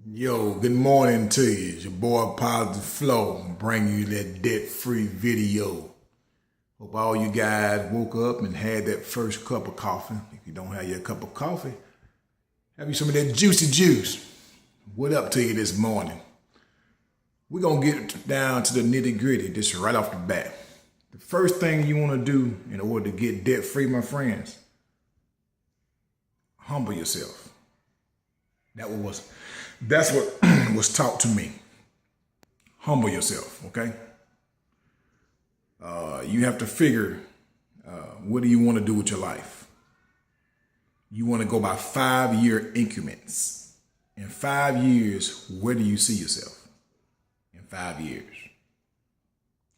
Yo, good morning to you. It's your boy Positive Flow. I'm bringing you that debt-free video. Hope all you guys woke up and had that first cup of coffee. If you don't have your cup of coffee, have you some of that juicy juice. What up to you this morning? We're going to get down to the nitty-gritty just right off the bat. The first thing you want to do in order to get debt-free, my friends, humble yourself. That's what was taught to me. Humble yourself, okay? You have to figure, what do you want to do with your life? You want to go by 5-year increments. In 5 years, where do you see yourself? In 5 years,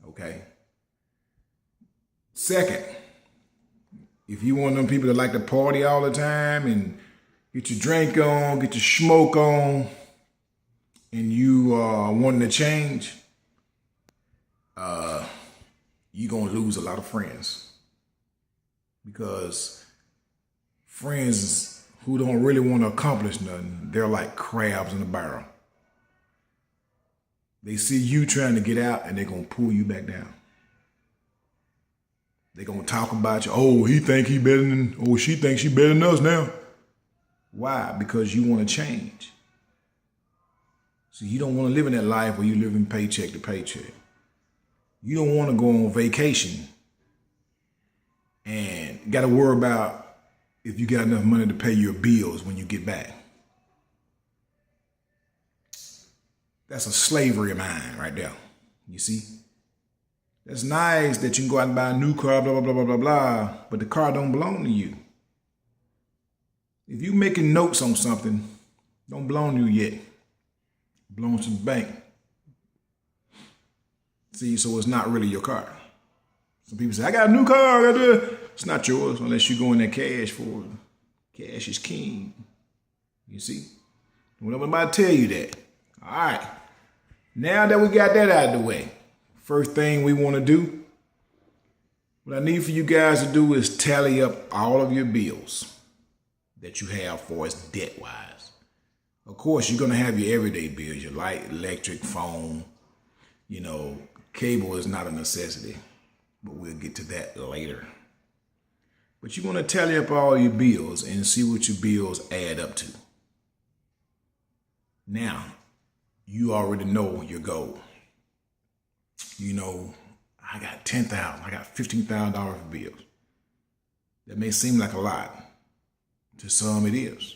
okay? Second, if you want them people that like to party all the time and get your drink on, get your smoke on, and you wanting to change, you're going to lose a lot of friends. Because friends who don't really want to accomplish nothing, they're like crabs in a barrel. They see you trying to get out and they're going to pull you back down. They're going to talk about you. Oh, he think he better than, oh, she thinks she better than us now. Why? Because you want to change. So you don't want to live in that life where you're living paycheck to paycheck. You don't want to go on vacation and got to worry about if you got enough money to pay your bills when you get back. That's a slavery of mine right there. You see? That's nice that you can go out and buy a new car, blah, blah, blah, blah, blah, blah, but the car don't belong to you. If you making notes on something, don't belong to you yet. It belongs to the bank. See, so it's not really your car. Some people say, I got a new car. It's not yours unless you go in there cash for it. Cash is king. You see? Don't let nobody tell you that. All right. Now that we got that out of the way, first thing we want to do, what I need for you guys to do is tally up all of your bills that you have for us debt-wise. Of course, you're going to have your everyday bills, your light, electric, phone, cable is not a necessity, but we'll get to that later. But you want to tally up all your bills and see what your bills add up to. Now, you already know your goal. I got $10,000, I got $15,000 for bills. That may seem like a lot. To some it is.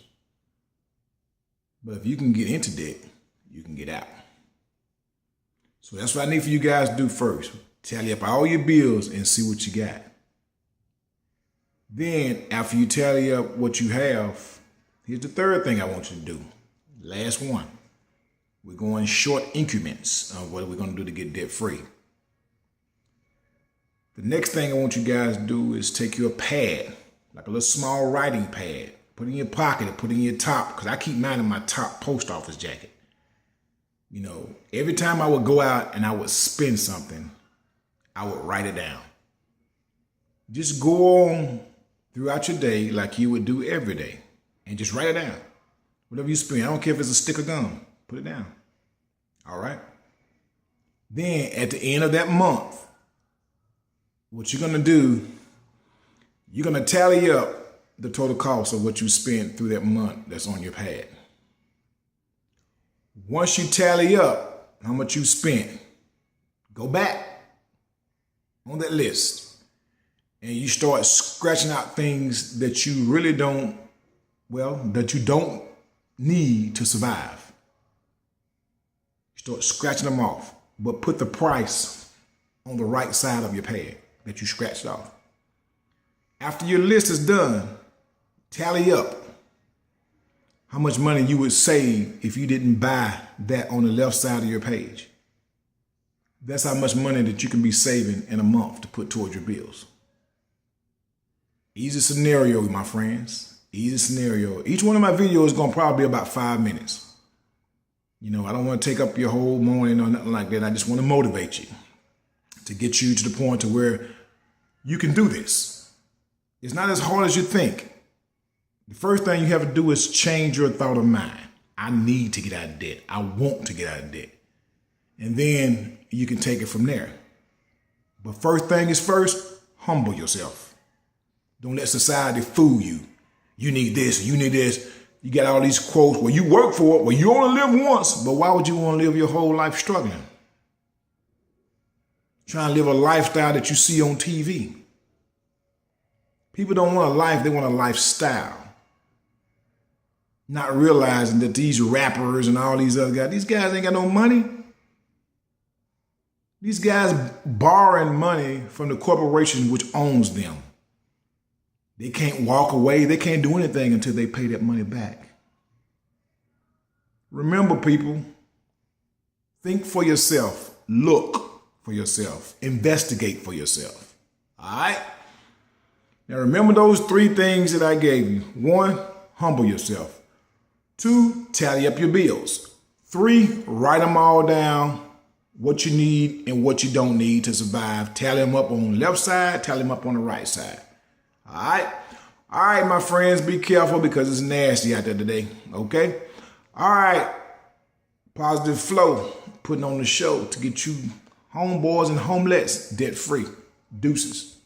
But if you can get into debt, you can get out. So that's what I need for you guys to do first. Tally up all your bills and see what you got. Then after you tally up what you have, here's the third thing I want you to do. Last one. We're going short increments of what we're going to do to get debt free. The next thing I want you guys to do is take your pad, like a little small writing pad, put it in your pocket and put it in your top, because I keep mine in my top post office jacket. Every time I would go out and I would spend something, I would write it down. Just go on throughout your day like you would do every day and just write it down. Whatever you spend, I don't care if it's a stick of gum, put it down. All right? Then at the end of that month, what you're going to do, you're going to tally up the total cost of what you spent through that month that's on your pad. Once you tally up how much you spent, go back on that list and you start scratching out things that you really don't need to survive. Start scratching them off, but put the price on the right side of your pad that you scratched off. After your list is done, tally up how much money you would save if you didn't buy that on the left side of your page. That's how much money that you can be saving in a month to put towards your bills. Easy scenario, my friends. Easy scenario. Each one of my videos is going to probably be about 5 minutes. I don't want to take up your whole morning or nothing like that. I just want to motivate you to get you to the point to where you can do this. It's not as hard as you think. The first thing you have to do is change your thought of mind. I need to get out of debt. I want to get out of debt. And then you can take it from there. But first thing is first, humble yourself. Don't let society fool you. You need this, you need this. You got all these quotes. Well, you work for it. Well, you only live once. But why would you want to live your whole life struggling? Trying to live a lifestyle that you see on TV. People don't want a life, they want a lifestyle. Not realizing that these rappers and all these other guys, these guys ain't got no money. These guys borrowing money from the corporation which owns them. They can't walk away. They can't do anything until they pay that money back. Remember, people, think for yourself. Look for yourself. Investigate for yourself. All right? Now, remember those 3 things that I gave you. 1, humble yourself. 2, tally up your bills. 3, write them all down. What you need and what you don't need to survive. Tally them up on the left side. Tally them up on the right side. All right. All right, my friends, be careful because it's nasty out there today. Okay. All right. Positive Flow putting on the show to get you homeboys and homelets debt free. Deuces.